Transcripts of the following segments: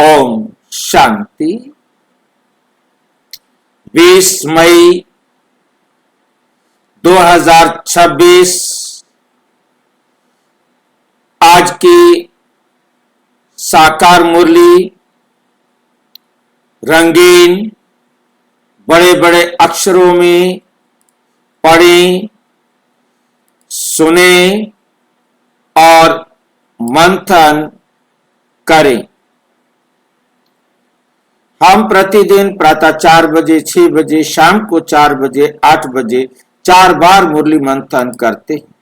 ओम शांति। 20 मई 2026 आज की साकार मुरली रंगीन बड़े बड़े अक्षरों में पढ़ें, सुने और मंथन करें। हम प्रतिदिन प्रातः 4 बजे, 6 बजे, शाम को 4 बजे, 8 बजे 4 बार मुरली मंथन करते हैं।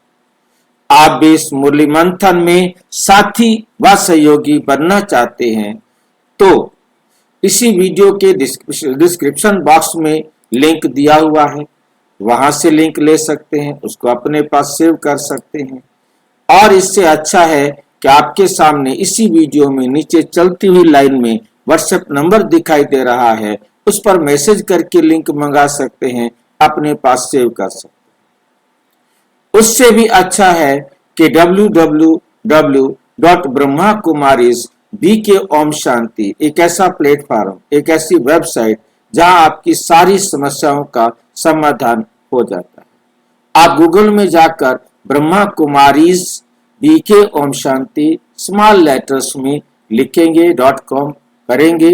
आप भी इस मुरली मंथन में साथी व सहयोगी बनना चाहते हैं तो इसी वीडियो के डिस्क्रिप्शन बॉक्स में लिंक दिया हुआ है, वहां से लिंक ले सकते हैं, उसको अपने पास सेव कर सकते हैं। और इससे अच्छा है कि आपके सामने इसी वीडियो में नीचे चलती हुई लाइन में व्हाट्सएप नंबर दिखाई दे रहा है, उस पर मैसेज करके लिंक मंगा सकते हैं, अपने पास सेव कर सकते हैं। उससे भी अच्छा है कि www.brahmakumaris.bk एक ऐसा प्लेटफॉर्म, एक ऐसी वेबसाइट जहां आपकी सारी समस्याओं का समाधान हो जाता है। आप गूगल में जाकर Brahma Kumaris BK Om Shanti small letters में लिखेंगे .com करेंगे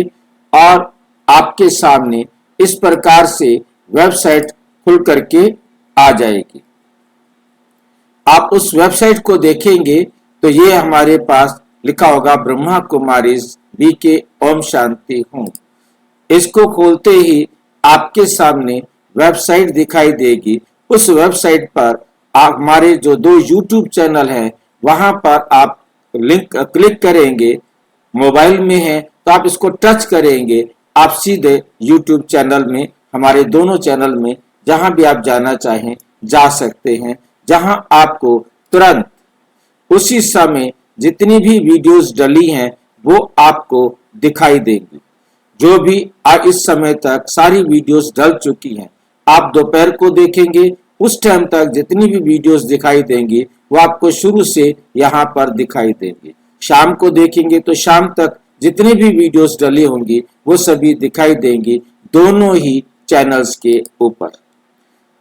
और आपके सामने इस प्रकार से वेबसाइट खुल करके आ जाएगी। आप उस वेबसाइट को देखेंगे तो ये हमारे पास लिखा होगा ब्रह्मा कुमारीज बीके ओम शांति हूँ। इसको खोलते ही आपके सामने वेबसाइट दिखाई देगी। उस वेबसाइट पर आप हमारे जो 2 YouTube चैनल हैं वहां पर आप लिंक क्लिक करेंगे। मोबाइल में है तो आप इसको टच करेंगे, आप सीधे YouTube चैनल में, हमारे दोनों चैनल में जहां भी आप जाना चाहें जा सकते हैं, जहां आपको तुरंत उसी समय जितनी भी वीडियोस डली हैं वो आपको दिखाई देंगी। जो भी इस समय तक सारी वीडियोस डल चुकी हैं, आप दोपहर को देखेंगे उस टाइम तक जितनी भी वीडियोस दिखाई देंगी वो आपको शुरू से यहाँ पर दिखाई देंगी। शाम को देखेंगे तो शाम तक जितनी भी वीडियोस डली होंगी वो सभी दिखाई देंगी, दोनों ही चैनल्स के ऊपर।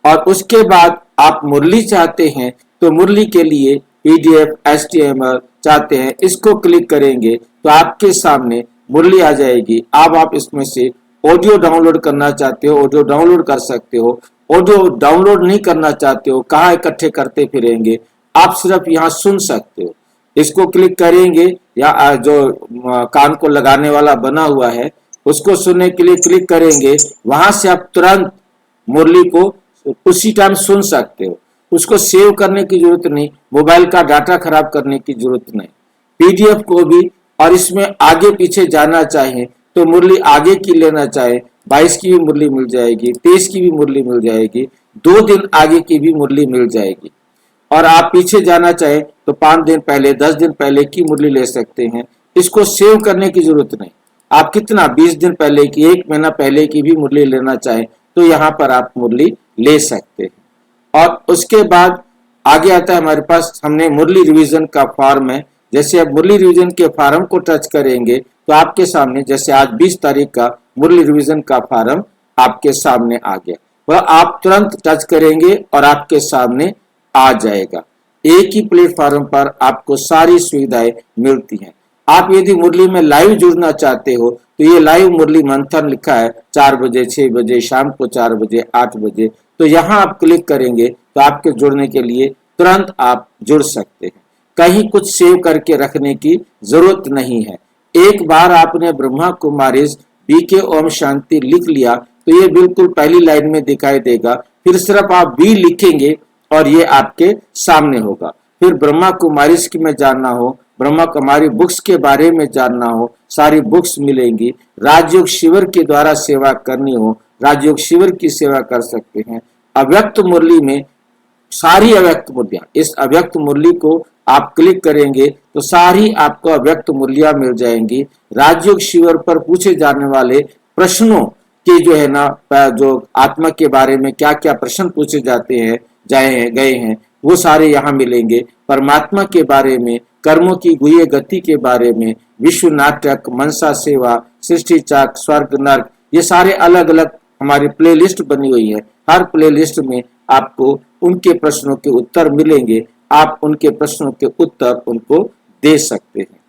और उसके बाद आप मुरली चाहते हैं तो मुरली के लिए PDF HTML चाहते हैं, इसको क्लिक करेंगे तो आपके सामने मुरली आ जाएगी। अब आप इसमें से ऑडियो डाउनलोड करना चाहते हो, ऑडियो डाउनलोड कर सकते हो। ऑडियो डाउनलोड नहीं करना चाहते हो, कहाँ इकट्ठे करते फिरेंगे, आप सिर्फ यहाँ सुन सकते हो। इसको क्लिक करेंगे या जो कान को लगाने वाला बना हुआ है उसको सुनने के लिए क्लिक करेंगे, वहां से आप तुरंत मुरली को उसी टाइम सुन सकते हो। उसको सेव करने की जरूरत नहीं, मोबाइल का डाटा खराब करने की जरूरत नहीं। PDF को भी, और इसमें आगे पीछे जाना चाहे तो मुरली आगे की लेना चाहे 22 की भी मुरली मिल जाएगी, 23 की भी मुरली मिल जाएगी, 2 दिन आगे की भी मुरली मिल जाएगी। और आप पीछे जाना चाहे तो 5 दिन पहले, 10 दिन पहले की मुरली ले सकते हैं। इसको सेव करने की जरूरत नहीं। आप कितना 20 दिन पहले की, 1 महीना पहले की भी मुरली लेना चाहे तो यहाँ पर आप मुरली ले सकते हैं। और उसके बाद आगे आता है हमारे पास, हमने मुरली रिवीजन का फॉर्म है। जैसे आप मुरली रिवीजन के फॉर्म को टच करेंगे तो आपके सामने, जैसे आज 20 तारीख का मुरली रिवीजन का फॉर्म आपके सामने आ गया, वह आप तुरंत टच करेंगे और आपके सामने आ जाएगा। एक ही प्लेटफॉर्म पर आपको सारी सुविधाएं मिलती हैं। आप यदि मुरली में लाइव जुड़ना चाहते हो तो ये लाइव मुरली मंथन लिखा है 4 बजे, 6 बजे, शाम को 4 बजे, 8 बजे, तो यहाँ आप क्लिक करेंगे तो आपके जुड़ने के लिए तुरंत आप जुड़ सकते हैं। कहीं कुछ सेव करके रखने की जरूरत नहीं है। एक बार आपने ब्रह्मा कुमारीज बीके ओम शांति लिख लिया तो ये बिल्कुल पहली लाइन में दिखाई देगा। फिर सिर्फ आप बी लिखेंगे और ये आपके सामने होगा। फिर ब्रह्मा कुमारीज की में जानना हो, ब्रह्मा कुमारी बुक्स के बारे में जानना हो, सारी बुक्स मिलेंगी। राजयोग शिविर के द्वारा सेवा करनी हो, राजयोग शिविर की सेवा कर सकते हैं। अव्यक्त मुरली में सारी अव्यक्त मुरलियां, इस अव्यक्त मुरली को आप क्लिक करेंगे तो सारी आपको अव्यक्त मुरलियां मिल जाएंगी। राजयोग शिविर पर पूछे जाने वाले प्रश्नों के जो है ना, जो आत्मा के बारे में क्या क्या प्रश्न पूछे जाते हैं गए हैं वो सारे यहाँ मिलेंगे। परमात्मा के बारे में, कर्मों की गुह्य गति के बारे में, विश्व नाटक, मनसा सेवा, सृष्टि चक्र, स्वर्ग नर्क, ये सारे अलग अलग हमारी प्लेलिस्ट बनी हुई है। हर प्लेलिस्ट में आपको उनके प्रश्नों के उत्तर मिलेंगे। आप उनके प्रश्नों के उत्तर उनको दे सकते हैं।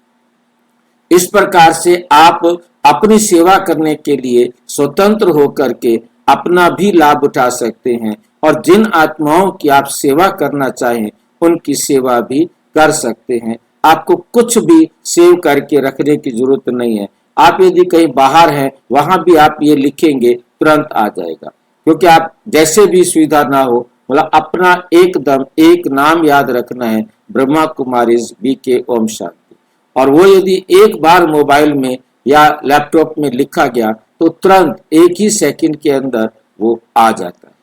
इस प्रकार से आप अपनी सेवा करने के लिए स्वतंत्र होकर के अपना भी लाभ उठा सकते हैं और जिन आत्माओं की आप सेवा करना चाहें उनकी सेवा भी कर सकते हैं। आपको कुछ भी सेव करके रखने की जरूरत नहीं है। आप यदि कहीं बाहर हैं, वहां भी आप ये लिखेंगे, तुरंत आ जाएगा। क्योंकि आप जैसे भी सुविधा ना हो, मतलब अपना एकदम एक नाम याद रखना है, ब्रह्मा कुमारीज BK ओम शांति। और वो यदि एक बार मोबाइल में या लैपटॉप में लिखा गया तो तुरंत एक ही सेकंड के अंदर वो आ जाता है।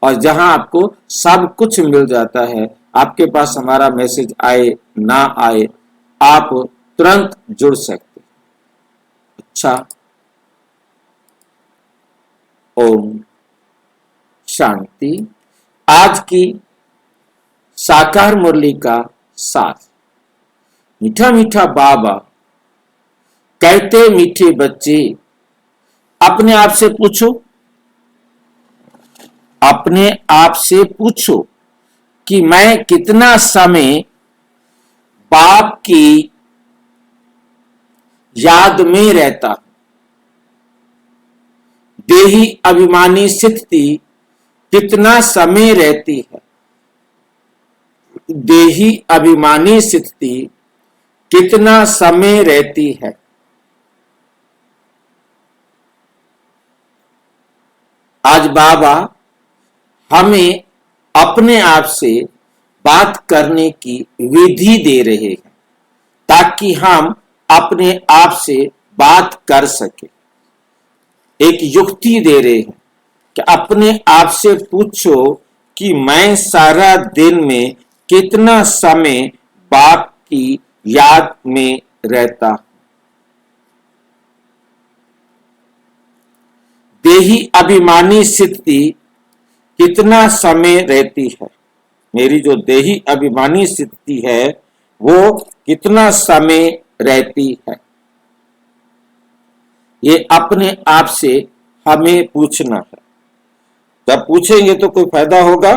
और जहां आपको सब कुछ मिल जाता है, आपके पास हमारा मैसेज आए ना आए, आप तुरंत जुड़ सकते। अच्छा, ओम शांति। आज की साकार मुरली का सार। मीठा मीठा बाबा कहते, मीठे बच्चे अपने आप से पूछो, अपने आप से पूछो कि मैं कितना समय बाप की याद में रहता। देही अभिमानी स्थिति कितना समय रहती है। देही अभिमानी स्थिति कितना समय रहती है। आज बाबा हमें अपने आप से बात करने की विधि दे रहे हैं ताकि हम अपने आप से बात कर सके। एक युक्ति दे रहे हैं कि अपने आप से पूछो कि मैं सारा दिन में कितना समय बाप की याद में रहता। देही अभिमानी स्थिति कितना समय रहती है। मेरी जो देही अभिमानी स्थिति है वो कितना समय रहती है, ये अपने आप से हमें पूछना है। जब पूछेंगे तो कोई फायदा होगा।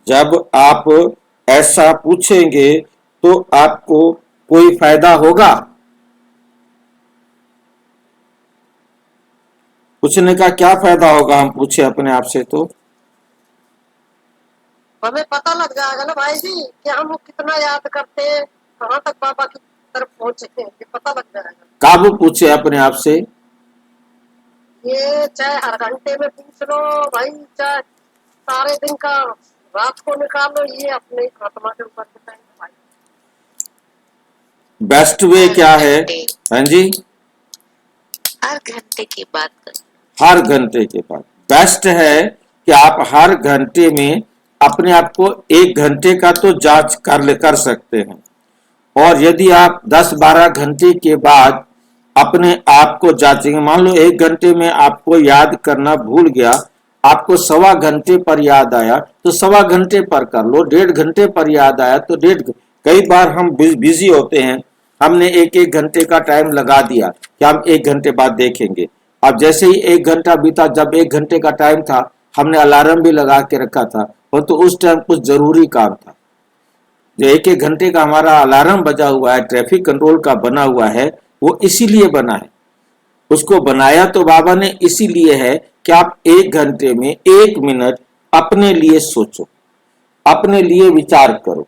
जब आप ऐसा पूछेंगे तो आपको कोई फायदा होगा। पूछने का क्या फायदा होगा, हम पूछे अपने आप से तो हमें पता लग जाएगा ना भाई जी कि हम कितना याद करते हैं, कहाँ तक बाबा की तरफ पहुंचे हैं, ये पता लग जाएगा। काबू पूछे अपने आप से। ये चाहे हर घंटे में पूछ लो भाई, चाहे सारे दिन का रात को निकालो, ये अपने आत्मा के ऊपर डिपेंड है भाई। बेस्ट वे क्या है? हाँ जी, हर घंटे की बात कर। हर घंटे के बाद बेस्ट है कि आप हर घंटे में अपने आप को 1 घंटे का तो जांच कर सकते हैं। और यदि आप 10-12 घंटे के बाद अपने आप को जांचेंगे, मान लो 1 घंटे में आपको याद करना भूल गया, आपको 1.25 घंटे पर याद आया तो 1.25 घंटे पर कर लो, 1.5 घंटे पर याद आया तो 1.5। कई बार हम बिजी होते हैं, हमने 1-1 घंटे का टाइम लगा दिया कि हम 1 घंटे बाद देखेंगे। अब जैसे ही 1 घंटा बीता, जब 1 घंटे का टाइम था, हमने अलार्म भी लगा के रखा था, तो उस टाइम कुछ जरूरी काम था। जो 1-1 घंटे का हमारा अलार्म बजा हुआ है, ट्रैफिक कंट्रोल का बना हुआ है, वो इसीलिए बना है। उसको बनाया तो बाबा ने इसीलिए है कि आप 1 घंटे में 1 मिनट अपने लिए सोचो, अपने लिए विचार करो।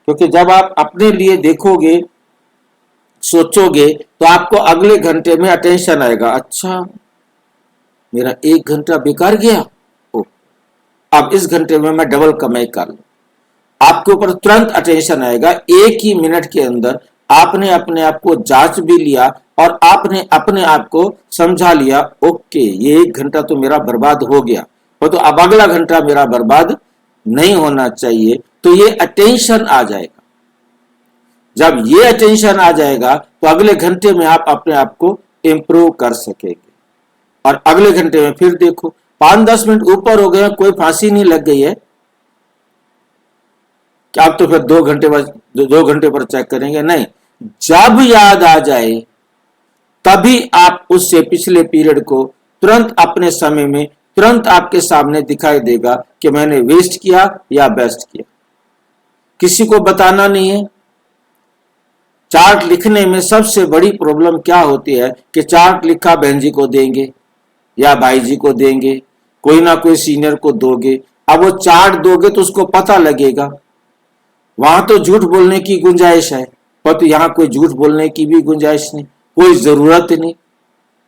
क्योंकि जब आप अपने लिए देखोगे, सोचोगे, तो आपको अगले घंटे में अटेंशन आएगा, अच्छा मेरा 1 घंटा बेकार गया, ओ अब इस घंटे में मैं डबल कमाई कर लूं। आपके ऊपर तुरंत अटेंशन आएगा। 1 ही मिनट के अंदर आपने अपने आप को जांच भी लिया और आपने अपने आप को समझा लिया, ओके ये 1 घंटा तो मेरा बर्बाद हो गया, तो अब अगला घंटा मेरा बर्बाद नहीं होना चाहिए। तो ये अटेंशन आ जाएगा। जब ये अटेंशन आ जाएगा तो अगले घंटे में आप अपने आप को इंप्रूव कर सकेंगे। और अगले घंटे में फिर देखो, 5-10 मिनट ऊपर हो गए, कोई फांसी नहीं लग गई है कि आप तो फिर 2 घंटे पर चेक करेंगे, नहीं। जब याद आ जाए तभी आप उससे पिछले पीरियड को तुरंत अपने समय में तुरंत आपके सामने दिखाई देगा कि मैंने वेस्ट किया या बेस्ट किया। किसी को बताना नहीं है। चार्ट लिखने में सबसे बड़ी प्रॉब्लम क्या होती है कि चार्ट लिखा बहन जी को देंगे या भाई जी को देंगे, कोई ना कोई सीनियर को दोगे। अब वो चार्ट दोगे तो उसको पता लगेगा, वहां तो झूठ बोलने की गुंजाइश है, पर तो यहां कोई झूठ बोलने की भी गुंजाइश नहीं, कोई जरूरत नहीं।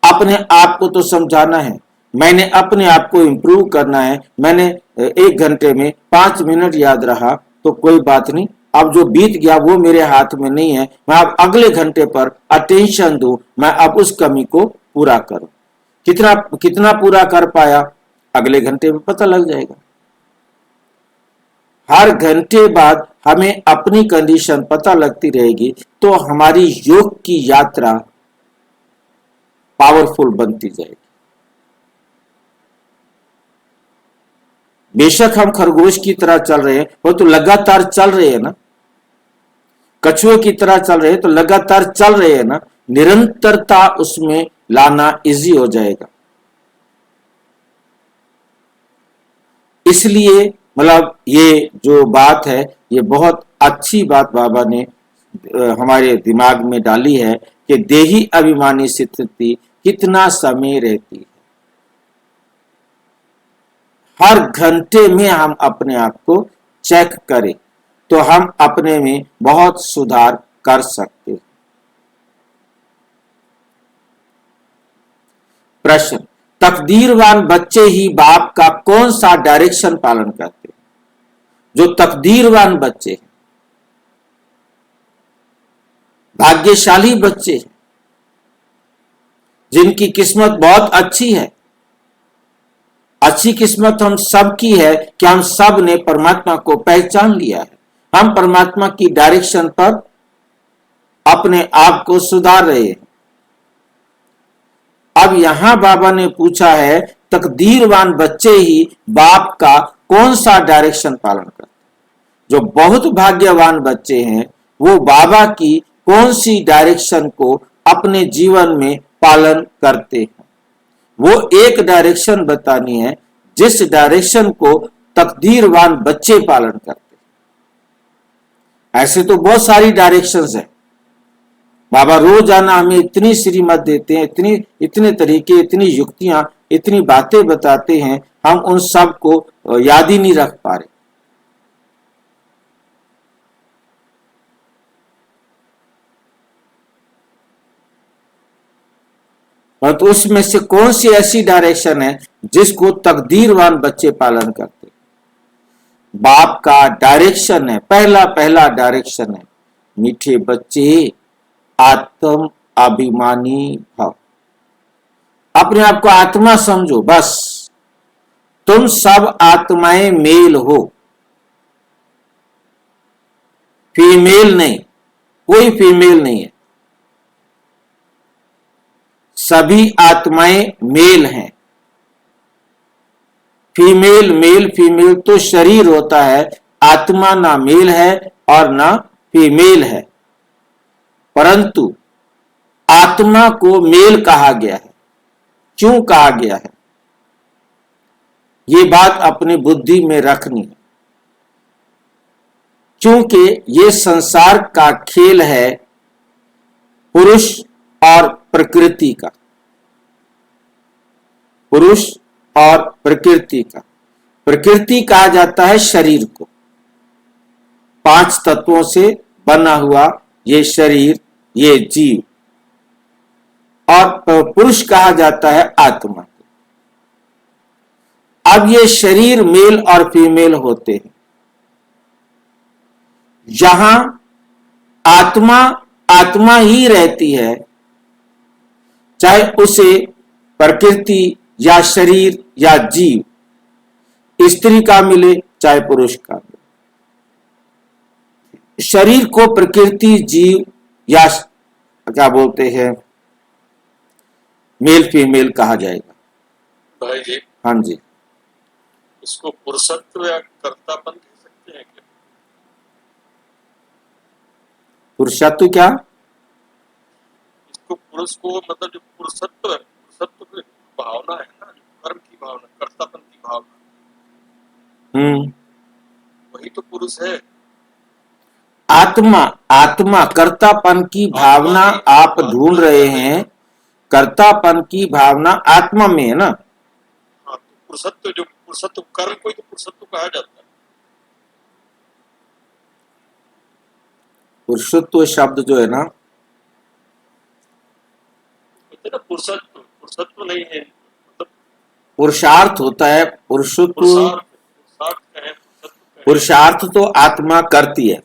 अपने आप को तो समझाना है, मैंने अपने आप को इंप्रूव करना है। मैंने 1 घंटे में 5 मिनट याद रहा तो कोई बात नहीं, अब जो बीत गया वो मेरे हाथ में नहीं है। मैं अब अगले घंटे पर अटेंशन दूं, मैं अब उस कमी को पूरा करूं। कितना पूरा कर पाया अगले घंटे में पता लग जाएगा। हर घंटे बाद हमें अपनी कंडीशन पता लगती रहेगी तो हमारी योग की यात्रा पावरफुल बनती जाएगी। बेशक हम खरगोश की तरह चल रहे हैं, वो तो लगातार चल रहे हैं ना, कछुए की तरह चल रहे हैं तो लगातार चल रहे हैं ना, निरंतरता उसमें लाना इजी हो जाएगा। इसलिए मतलब ये जो बात है ये बहुत अच्छी बात बाबा ने हमारे दिमाग में डाली है कि देही अभिमानी स्थिति कितना समय रहती है। हर घंटे में हम अपने आप को चेक करें तो हम अपने में बहुत सुधार कर सकते हैं। प्रश्न, तकदीरवान बच्चे ही बाप का कौन सा डायरेक्शन पालन करते हैं? जो तकदीरवान बच्चे हैं, भाग्यशाली बच्चे हैं, जिनकी किस्मत बहुत अच्छी है। अच्छी किस्मत हम सब की है कि हम सब ने परमात्मा को पहचान लिया है, हम परमात्मा की डायरेक्शन पर अपने आप को सुधार रहे हैं। अब यहां बाबा ने पूछा है तकदीरवान बच्चे ही बाप का कौन सा डायरेक्शन पालन करते हैं? जो बहुत भाग्यवान बच्चे हैं वो बाबा की कौन सी डायरेक्शन को अपने जीवन में पालन करते हैं। वो एक डायरेक्शन बतानी है जिस डायरेक्शन को तकदीरवान बच्चे पालन करते हैं। ऐसे तो बहुत सारी डायरेक्शंस है, बाबा रोजाना हमें इतनी श्रीमत देते हैं, इतने तरीके, इतनी युक्तियां, इतनी बातें बताते हैं, हम उन सब को याद ही नहीं रख पा रहे। और तो उसमें से कौन सी ऐसी डायरेक्शन है जिसको तकदीरवान बच्चे पालन करते? बाप का डायरेक्शन है, पहला डायरेक्शन है, मीठे बच्चे आत्म अभिमानी भव। अपने आप को आत्मा समझो, बस तुम सब आत्माएं मेल हो, फीमेल नहीं, कोई फीमेल नहीं है, सभी आत्माएं मेल हैं। फीमेल मेल फीमेल तो शरीर होता है, आत्मा ना मेल है और ना फीमेल है। परंतु आत्मा को मेल कहा गया है। क्यों कहा गया है? ये बात अपनी बुद्धि में रखनी है, क्योंकि ये संसार का खेल है पुरुष और प्रकृति का, पुरुष और प्रकृति का। प्रकृति कहा जाता है शरीर को, 5 तत्वों से बना हुआ ये शरीर, ये जीव, और पुरुष कहा जाता है आत्मा को। अब ये शरीर मेल और फीमेल होते हैं। जहां आत्मा आत्मा ही रहती है, चाहे उसे प्रकृति या शरीर या जीव, स्त्री का मिले चाहे पुरुष का मिले, शरीर को प्रकृति, जीव या क्या बोलते हैं मेल फीमेल कहा जाएगा। भाई जी हाँ जी, इसको पुरुषत्व या कर्तापन कह सकते हैं क्या? पुरुषत्व क्या? इसको पुरुष को मतलब जो पुरुषत्व है, पुरुषत्व की भावना है ना, कर्म की भावना, कर्तापन की भावना, वही तो पुरुष है। आत्मा, आत्मा कर्तापन की भावना आप ढूंढ रहे हैं, कर्तापन की भावना आत्मा में है ना। हाँ, तो पुरुषत्व, जो पुरुषत्व कर्म को ही तो पुरुषत्व कहा जाता है। पुरुषत्व शब्द जो है ना, बोलते ना पुरुषत्व, पुरुषत्व नहीं है, मतलब पुरुषार्थ होता है। पुरुषत्व, पुरुषार्थ, पुरुषार्थ कहें, पुरुषत्व कहें, पुरुषार्थ तो आत्मा करती है।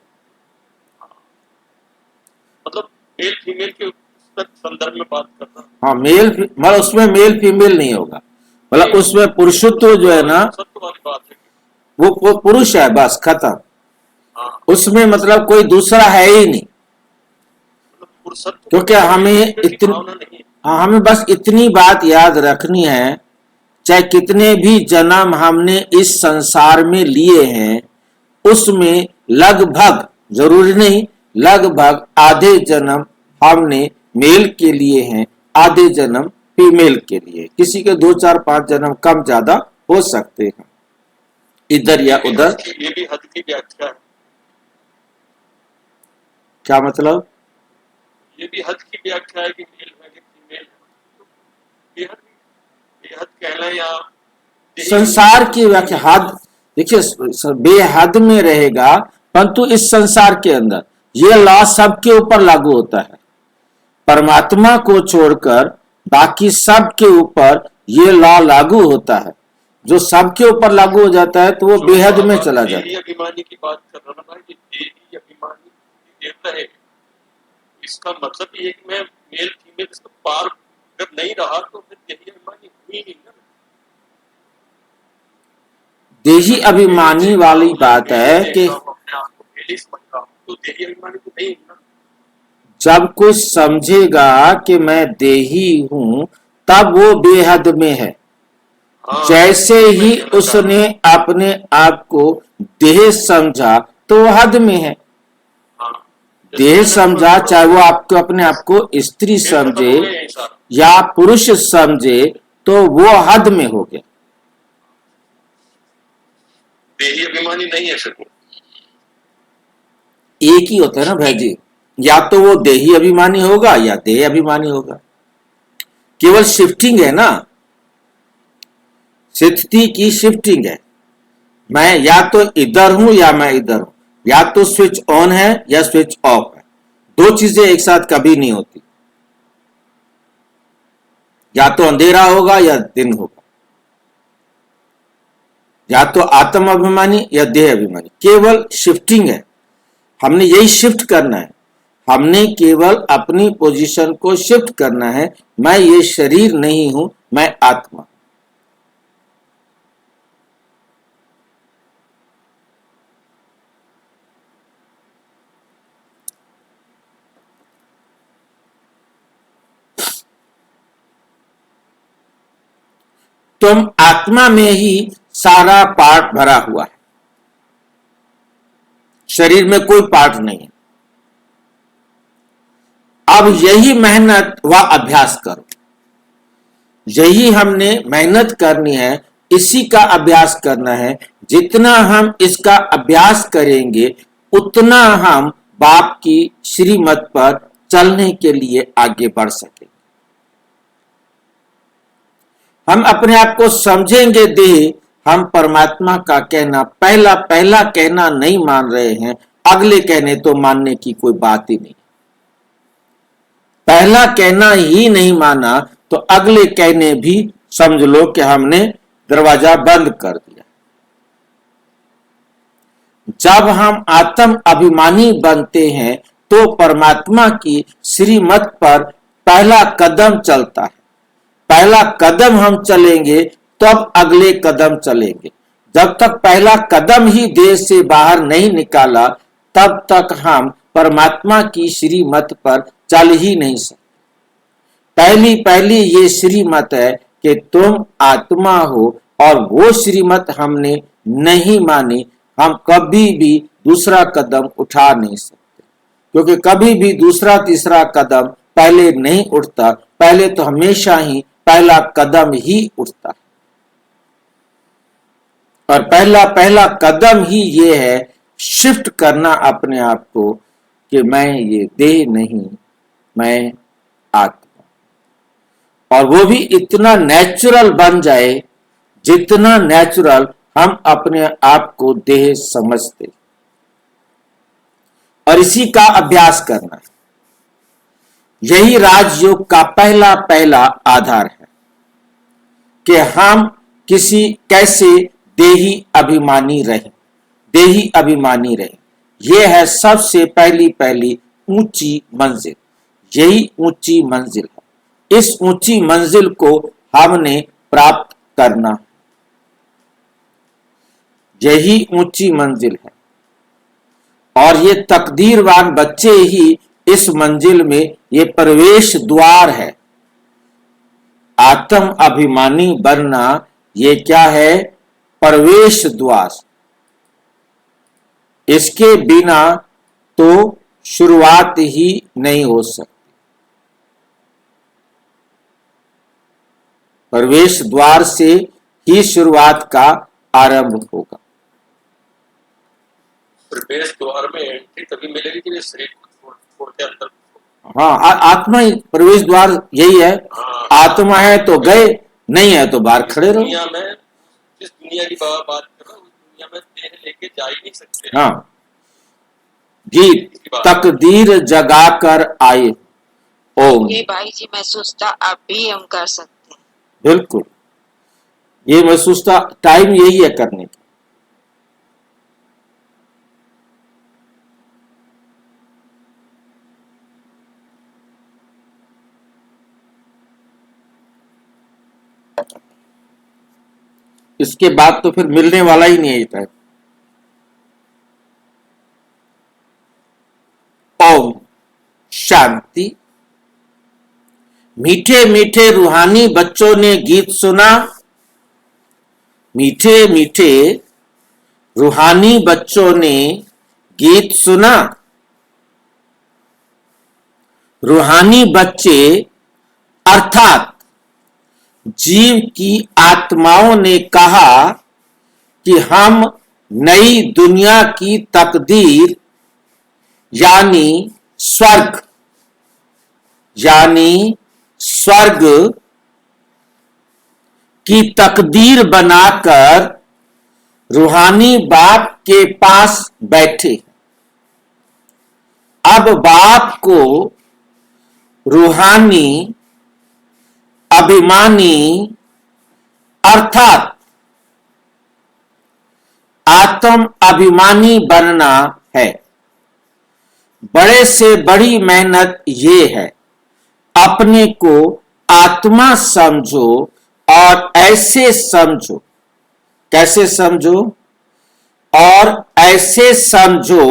मतलब मेल फीमेल के संदर्भ में बात करना। हाँ, मतलब उसमें मेल फीमेल नहीं होगा, मतलब उसमें पुरुषत्व जो है ना, पुरुषत्व वाली बात है। वो पुरुष है, बस खत्म। हाँ, उसमें मतलब कोई दूसरा है ही नहीं, मतलब पुरुषत्व क्योंकि हमें की भावना नहीं है। हाँ, हमें बस इतनी बात याद रखनी है, चाहे कितने भी जन्म हमने इस संसार में लिए हैं, उसमें लगभग, जरूरी नहीं, लगभग आधे जन्म हमने मेल के लिए हैं, आधे जन्म फीमेल के लिए। किसी के 2 4 5 जन्म कम ज्यादा हो सकते हैं, इधर या उधर। ये भी हद की व्याख्या है। क्या मतलब? ये भी हद की व्याख्या है कि मेल है कि फीमेल है, तो बेहद, बेहद कहना या संसार की व्याख्या हद, देखिए बेहद में रहेगा, परंतु इस संसार के अंदर ये लॉ सबके ऊपर लागू होता है। परमात्मा को छोड़कर बाकी सब के ऊपर ये लॉ लागू होता है। जो सबके ऊपर लागू हो जाता है तो वो बेहद में चला जाता है। देही अभिमानी की बात कर रहा ना भाई, देही अभिमानी देवता है, इसका मतलब ये है कि मैं मेल फीमेल इसका पार अगर नहीं रहा तो फिर देही अभिमानी हुई नहीं ना। देही अभिमानी वाली बात है कि अपने आप को मेल ही समझ रहा हूं, तो देही अभिमानी तो नहीं ना। जब कुछ समझेगा कि मैं देही हूं, तब वो बेहद में है। हाँ, जैसे ही उसने अपने आप को देह समझा तो वो हद में है। हाँ, देह समझा, चाहे वो आपको अपने आप को स्त्री समझे या पुरुष समझे, तो वो हद में हो गया। देही अभिमानी नहीं है फिर। एक ही होता है ना भाई जी, या तो वो देही अभिमानी होगा या देह अभिमानी होगा। केवल शिफ्टिंग है ना, स्थिति की शिफ्टिंग है। मैं या तो इधर हूं या मैं इधर हूं, या तो स्विच ऑन है या स्विच ऑफ है। दो चीजें एक साथ कभी नहीं होती, या तो अंधेरा होगा या दिन होगा, या तो आत्म अभिमानी या देह अभिमानी। केवल शिफ्टिंग है, हमने यही शिफ्ट करना है। हमने केवल अपनी पोजीशन को शिफ्ट करना है। मैं ये शरीर नहीं हूं, मैं आत्मा। तुम आत्मा में ही सारा पार्ट भरा हुआ है, शरीर में कोई पार्ट नहीं है। अब यही मेहनत व अभ्यास करो, यही हमने मेहनत करनी है, इसी का अभ्यास करना है। जितना हम इसका अभ्यास करेंगे उतना हम बाप की श्रीमत पर चलने के लिए आगे बढ़ सकेंगे। हम अपने आप को समझेंगे देह, हम परमात्मा का कहना पहला पहला कहना नहीं मान रहे हैं, अगले कहने तो मानने की कोई बात ही नहीं। पहला कहना ही नहीं माना तो अगले कहने भी समझ लो कि हमने दरवाजा बंद कर दिया। जब हम आत्म अभिमानी बनते हैं तो परमात्मा की श्रीमत पर पहला कदम चलता है। पहला कदम हम चलेंगे तब अगले कदम चलेंगे। जब तक पहला कदम ही देह से बाहर नहीं निकाला, तब तक हम परमात्मा की श्रीमत पर चल ही नहीं सकते। पहली पहली ये श्रीमत है कि तुम आत्मा हो, और वो श्रीमत हमने नहीं मानी, हम कभी भी दूसरा कदम उठा नहीं सकते, क्योंकि कभी भी दूसरा तीसरा कदम पहले नहीं उठता, पहले तो हमेशा ही पहला कदम ही उठता है। और पहला कदम ही ये है शिफ्ट करना अपने आप को कि मैं ये देह नहीं, मैं आत्मा। और वो भी इतना नेचुरल बन जाए जितना नेचुरल हम अपने आप को देह समझते। और इसी का अभ्यास करना है। यही राजयोग का पहला आधार है कि हम कैसे देही अभिमानी रहे। यह है सबसे पहली ऊंची मंजिल। यही ऊंची मंजिल है। इस ऊंची मंजिल को हमने प्राप्त करना है। यही ऊंची मंजिल है। और ये तकदीरवान बच्चे ही इस मंजिल में ये प्रवेश द्वार है। आत्म अभिमानी बनना ये क्या है? प्रवेश द्वार। इसके बिना तो शुरुआत ही नहीं हो सकती। प्रवेश द्वार से ही शुरुआत का आरंभ होगा। प्रवेश द्वार में एंट्री तभी मिलेगी कि शरीर को छोड़ के अंदर। हाँ, आत्मा ही प्रवेश द्वार यही है। हाँ। आत्मा है तो गए, नहीं है तो बाहर खड़े रहो। दुनिया में जिस दुनिया की बात कर रहा हूँ, उस दुनिया में देह लेके जा ही नहीं सकते। हाँ जी, तकदीर जगा कर आए। ओम। ये भाई जी महसूसता आप भी हम कर सकते हैं। बिल्कुल, ये महसूसता टाइम यही है करने का। इसके बाद तो फिर मिलने वाला ही नहीं है। ओम शांति। मीठे मीठे रूहानी बच्चों ने गीत सुना। मीठे मीठे रूहानी बच्चों ने गीत सुना। रूहानी बच्चे अर्थात जीव की आत्माओं ने कहा कि हम नई दुनिया की तकदीर यानी स्वर्ग की तकदीर बनाकर रूहानी बाप के पास बैठे। अब बाप को रूहानी अभिमानी अर्थात आत्म अभिमानी बनना है। बड़े से बड़ी मेहनत ये है, अपने को आत्मा समझो और ऐसे समझो। कैसे समझो? और ऐसे समझो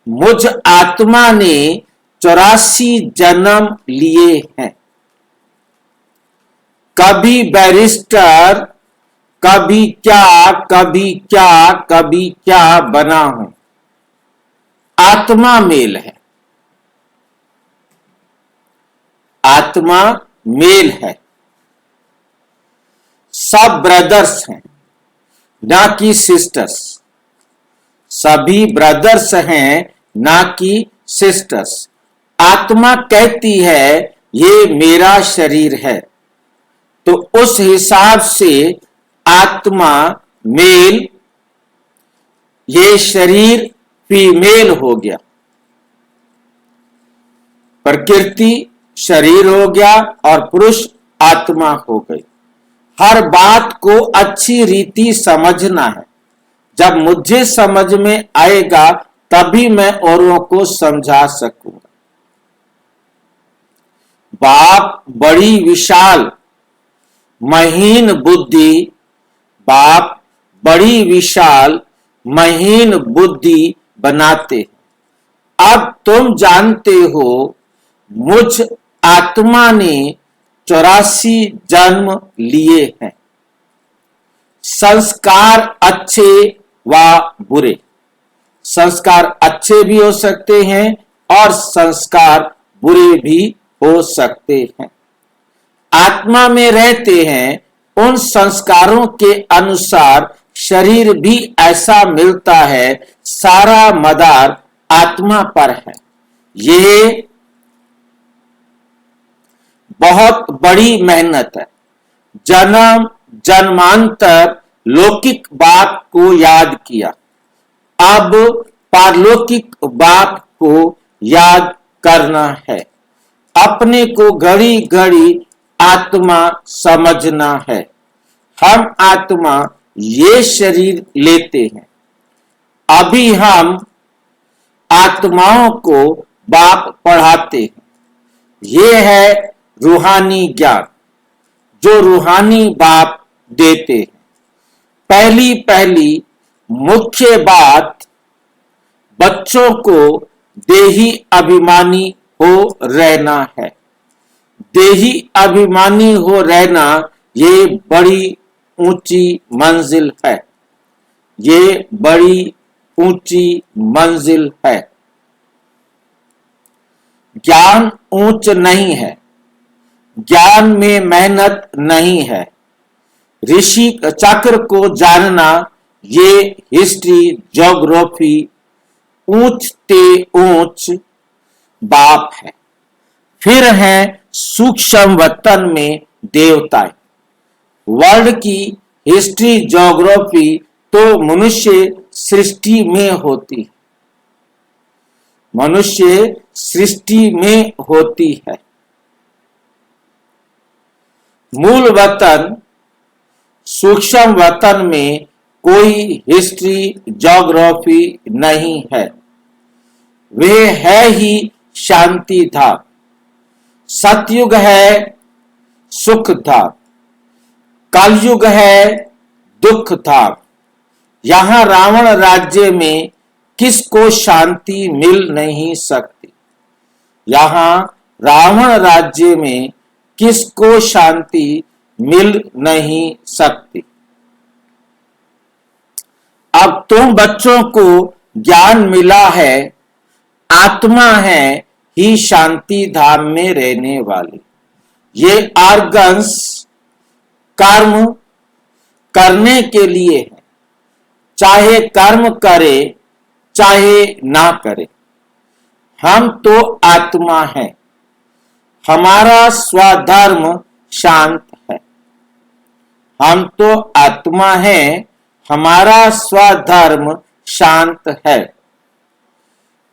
मुझ आत्मा ने 84 जन्म लिए हैं। कभी बैरिस्टर, कभी क्या बना हूं। आत्मा मेल है। आत्मा मेल है। सब ब्रदर्स हैं, ना कि सिस्टर्स। सभी ब्रदर्स हैं, ना कि सिस्टर्स। आत्मा कहती है ये मेरा शरीर है, तो उस हिसाब से आत्मा मेल, ये शरीर फीमेल हो गया। प्रकृति शरीर हो गया और पुरुष आत्मा हो गई। हर बात को अच्छी रीति समझना है। जब मुझे समझ में आएगा तभी मैं औरों को समझा सकूंगा। बाप बड़ी विशाल महीन बुद्धि, बाप बड़ी विशाल महीन बुद्धि बनाते हैं। अब तुम जानते हो मुझ आत्मा ने 84 जन्म लिए हैं। संस्कार अच्छे व बुरे। संस्कार अच्छे भी हो सकते हैं और संस्कार बुरे भी हो सकते हैं। आत्मा में रहते हैं, उन संस्कारों के अनुसार शरीर भी ऐसा मिलता है। सारा मदार आत्मा पर है। ये बहुत बड़ी मेहनत है। जन्म जन्मांतर लौकिक बाप को याद किया, अब पारलौकिक बाप को याद करना है। अपने को घड़ी घड़ी आत्मा समझना है। हम आत्मा ये शरीर लेते हैं। अभी हम आत्माओं को बाप पढ़ाते हैं। ये है रूहानी ज्ञान जो रूहानी बाप देते हैं। पहली मुख्य बात, बच्चों को देही अभिमानी हो रहना है। देही अभिमानी हो रहना ये बड़ी ऊंची मंजिल है। ये बड़ी ऊंची मंजिल है। ज्ञान ऊंच नहीं है। ज्ञान में मेहनत नहीं है। ऋषि चक्र को जानना ये हिस्ट्री ज्योग्राफी ऊंच ते ऊंच बाप है। फिर है सूक्ष्म वतन में देवताएं। वर्ल्ड की हिस्ट्री ज्योग्राफी तो मनुष्य सृष्टि में होती है। मनुष्य सृष्टि में होती है। मूल वतन सूक्ष्म वतन में कोई हिस्ट्री ज्योग्राफी नहीं है। वे है ही शांति धाम। सतयुग है सुख धाम, कलयुग है दुख धाम। यहां रावण राज्य में किसको शांति मिल नहीं सकती। यहां रावण राज्य में किसको शांति मिल नहीं सकती। अब तुम बच्चों को ज्ञान मिला है, आत्मा है ही शांति धाम में रहने वाली। ये ऑर्गन्स कर्म करने के लिए है। चाहे कर्म करे चाहे ना करे, हम तो आत्मा है। हमारा स्वधर्म शांत है। हम तो आत्मा है, हमारा स्वधर्म शांत है।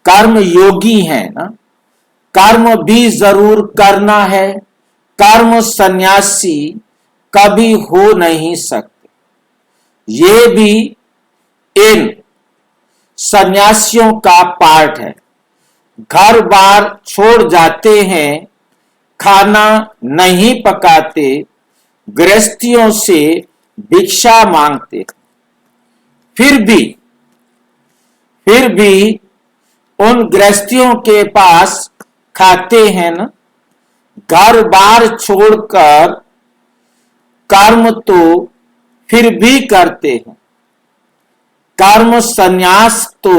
कर्म योगी है ना, कर्म भी जरूर करना है। कर्म सन्यासी कभी हो नहीं सकते। ये भी इन सन्यासियों का पार्ट है। घर बार छोड़ जाते हैं, खाना नहीं पकाते, गृहस्थियों से भिक्षा मांगते। फिर भी उन गृहस्थियों के पास खाते हैं ना। घर बार छोड़कर कर्म तो फिर भी करते हैं। कर्म संन्यास तो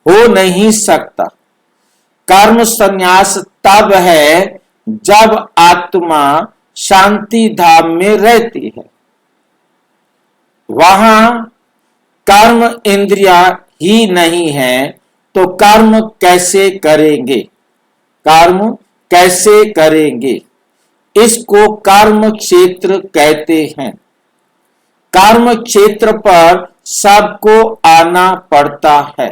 हो नहीं सकता। कर्म संन्यास तब है जब आत्मा शांति धाम में रहती है। वहां कर्म इंद्रिया ही नहीं है तो कर्म कैसे करेंगे। कर्म कैसे करेंगे। इसको कर्म क्षेत्र कहते हैं। कर्म क्षेत्र पर सबको आना पड़ता है।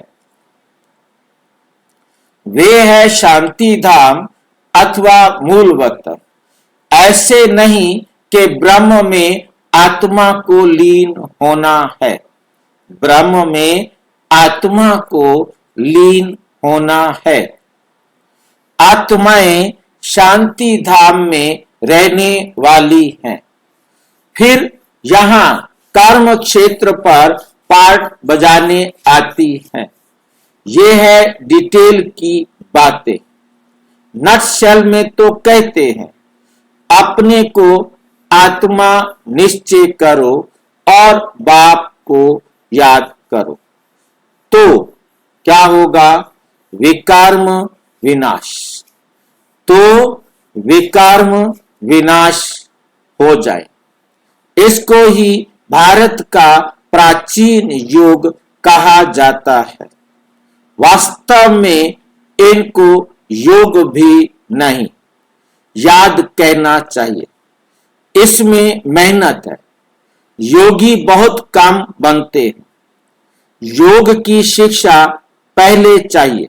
वे है शांति धाम अथवा मूल वतन। ऐसे नहीं कि ब्रह्म में आत्मा को लीन होना है। ब्रह्म में आत्मा को लीन होना है। आत्माएं शांति धाम में रहने वाली हैं। फिर यहां कर्म क्षेत्र पर पार्ट बजाने आती हैं। ये है डिटेल की बातें। नटशेल में तो कहते हैं अपने को आत्मा निश्चय करो और बाप को याद करो, तो क्या होगा? विकर्म विनाश। तो विकर्म विनाश हो जाए। इसको ही भारत का प्राचीन योग कहा जाता है। वास्तव में इनको योग भी नहीं, याद कहना चाहिए। इसमें मेहनत है। योगी बहुत कम बनते हैं। योग की शिक्षा पहले चाहिए,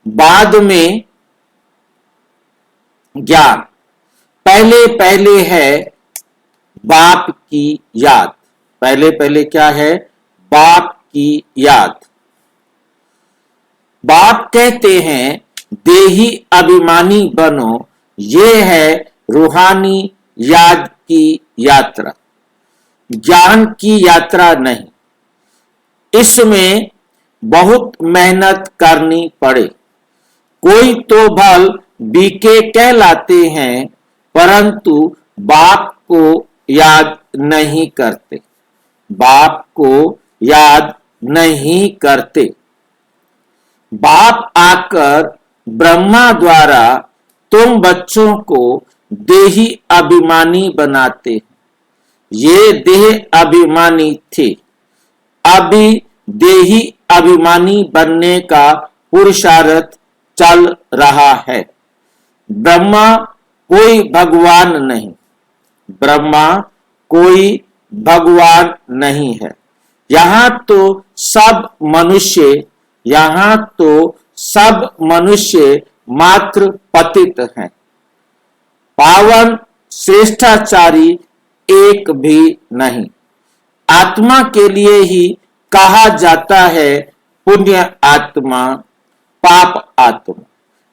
बाद में ज्ञान। पहले पहले है बाप की याद। पहले पहले क्या है? बाप की याद। बाप कहते हैं देही अभिमानी बनो, ये है रूहानी याद की यात्रा, ज्ञान की यात्रा नहीं। इसमें बहुत मेहनत करनी पड़े। कोई तो भल बीके कहलाते हैं, परंतु बाप को याद नहीं करते। बाप को याद नहीं करते। बाप आकर ब्रह्मा द्वारा तुम बच्चों को देही अभिमानी बनाते हैं। ये देह अभिमानी थे, अभी देही अभिमानी बनने का पुरुषार्थ चल रहा है। ब्रह्मा कोई भगवान नहीं। ब्रह्मा कोई भगवान नहीं है। यहाँ तो सब मनुष्य मात्र पतित हैं। पावन श्रेष्ठाचारी एक भी नहीं। आत्मा के लिए ही कहा जाता है पुण्य आत्मा, पाप आत्मा।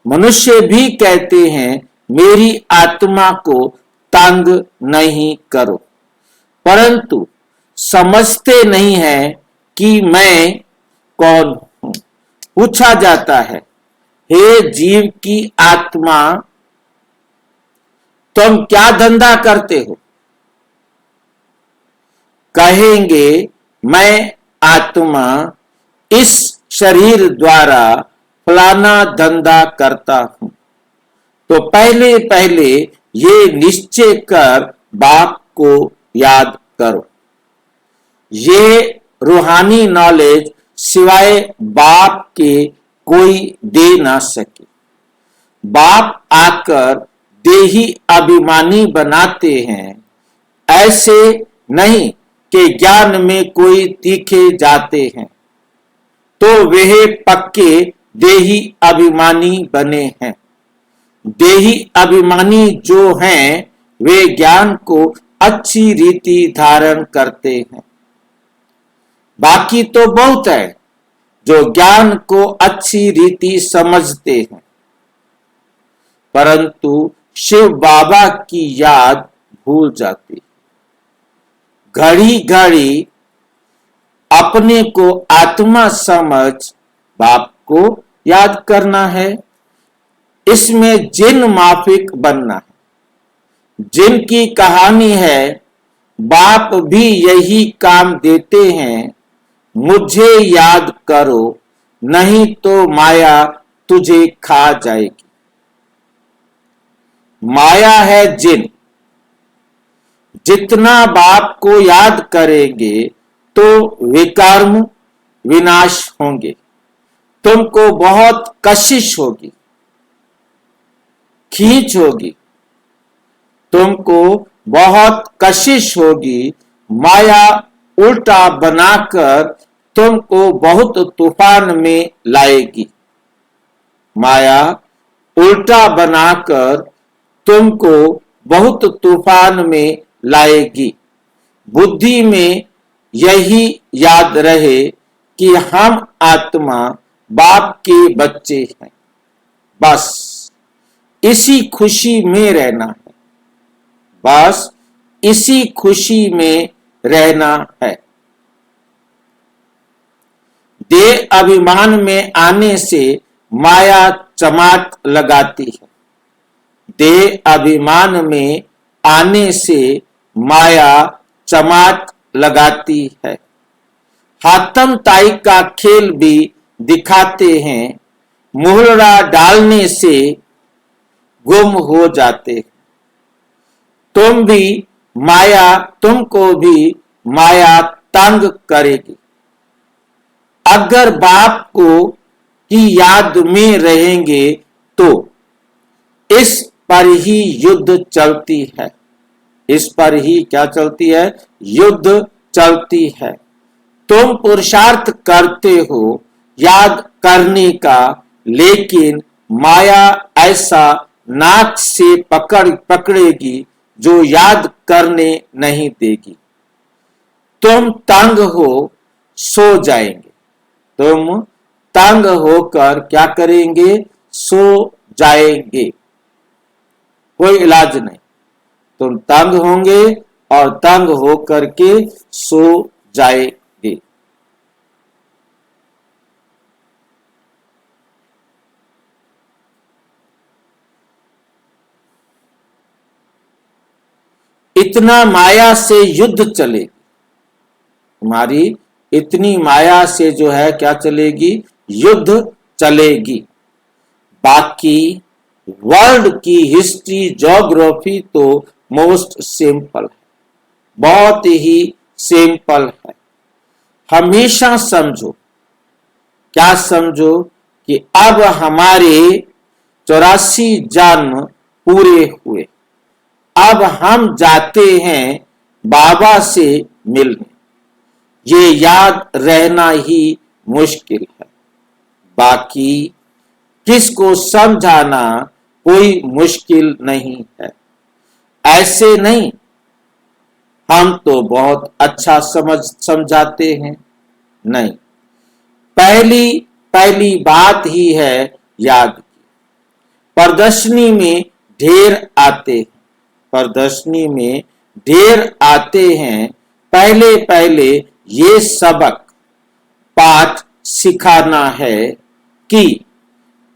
मनुष्य भी कहते हैं मेरी आत्मा को तंग नहीं करो, परंतु समझते नहीं है कि मैं कौन हूं। पूछा जाता है, हे जीव की आत्मा, तुम क्या धंधा करते हो? कहेंगे मैं आत्मा इस शरीर द्वारा फलाना धंधा करता हूं। तो पहले पहले ये निश्चय कर बाप को याद करो। ये रूहानी नॉलेज सिवाय बाप के कोई दे ना सके। बाप आकर देही अभिमानी बनाते हैं। ऐसे नहीं कि ज्ञान में कोई तीखे जाते हैं तो वे पक्के देही अभिमानी बने हैं। देही अभिमानी जो हैं वे ज्ञान को अच्छी रीति धारण करते हैं। बाकी तो बहुत है जो ज्ञान को अच्छी रीति समझते हैं, परंतु शिव बाबा की याद भूल जाती। घड़ी घड़ी अपने को आत्मा समझ बाप को याद करना है। इसमें जिन माफिक बनना है। जिनकी कहानी है बाप भी यही काम देते हैं, मुझे याद करो नहीं तो माया तुझे खा जाएगी। माया है जिन। जितना बाप को याद करेंगे तो विकर्म विनाश होंगे। तुमको बहुत कशिश होगी, खींच होगी। तुमको बहुत कशिश होगी। माया उल्टा बनाकर तुमको बहुत तूफान में लाएगी। माया उल्टा बनाकर तुमको बहुत तूफान में लाएगी। बुद्धि में यही याद रहे कि हम आत्मा बाप के बच्चे हैं। बस इसी खुशी में रहना है। बस इसी खुशी में रहना है। देह अभिमान में आने से माया चमाट लगाती है। देह अभिमान में आने से माया चमाट लगाती है। हाथम ताई का खेल भी दिखाते हैं, मुहरा डालने से गुम हो जाते। तुमको भी माया तंग करेगी। अगर बाप को की याद में रहेंगे तो इस पर ही युद्ध चलती है। इस पर ही क्या चलती है? युद्ध चलती है। तुम पुरुषार्थ करते हो याद करने का, लेकिन माया ऐसा नाक से पकड़ेगी जो याद करने नहीं देगी। तुम तंग हो, सो जाएंगे। तुम तंग होकर क्या करेंगे? सो जाएंगे। कोई इलाज नहीं। तुम तंग होंगे और तंग होकर के सो जाएंगे। इतना माया से युद्ध चलेगी। तुम्हारी इतनी माया से जो है क्या चलेगी? युद्ध चलेगी। बाकी वर्ल्ड की हिस्ट्री ज्योग्राफी तो मोस्ट सिंपल है, बहुत ही सिंपल है। हमेशा समझो, क्या समझो कि अब हमारे 84 जन्म पूरे हुए। अब हम जाते हैं बाबा से मिलने। ये याद रहना ही मुश्किल है। बाकी किसको समझाना कोई मुश्किल नहीं है। ऐसे नहीं, हम तो बहुत अच्छा समझाते हैं। नहीं, पहली बात ही है याद की। प्रदर्शनी में ढेर आते हैं, प्रदर्शनी में ढेर आते हैं। पहले ये सबक पाठ सिखाना है कि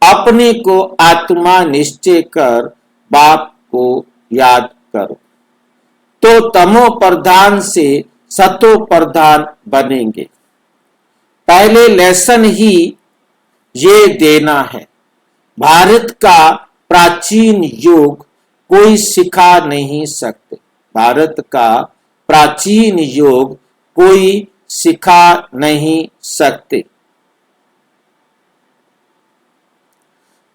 अपने को आत्मा निश्चय कर बाप को याद करो, तो तमो प्रधान से सतो प्रधान बनेंगे। पहले लेसन ही ये देना है। भारत का प्राचीन योग कोई सिखा नहीं सकते। भारत का प्राचीन योग कोई सिखा नहीं सकते।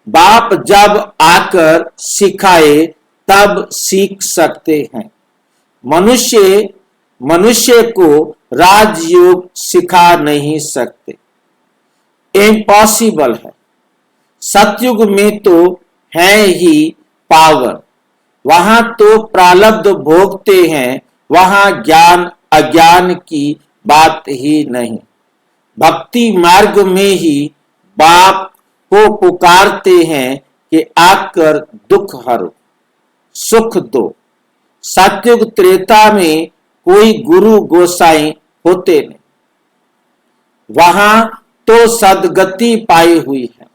बाप जब आकर सिखाए तब सीख सकते हैं। मनुष्य को राजयोग सिखा नहीं सकते, इम्पॉसिबल है। सतयुग में तो है ही पावर, वहां तो प्रारब्ध भोगते हैं, वहां ज्ञान अज्ञान की बात ही नहीं। भक्ति मार्ग में ही बाप को पुकारते हैं कि आकर दुख हरो, सुख दो। सतयुग त्रेता में कोई गुरु गोसाई होते नहीं, वहां तो सदगति पाई हुई है।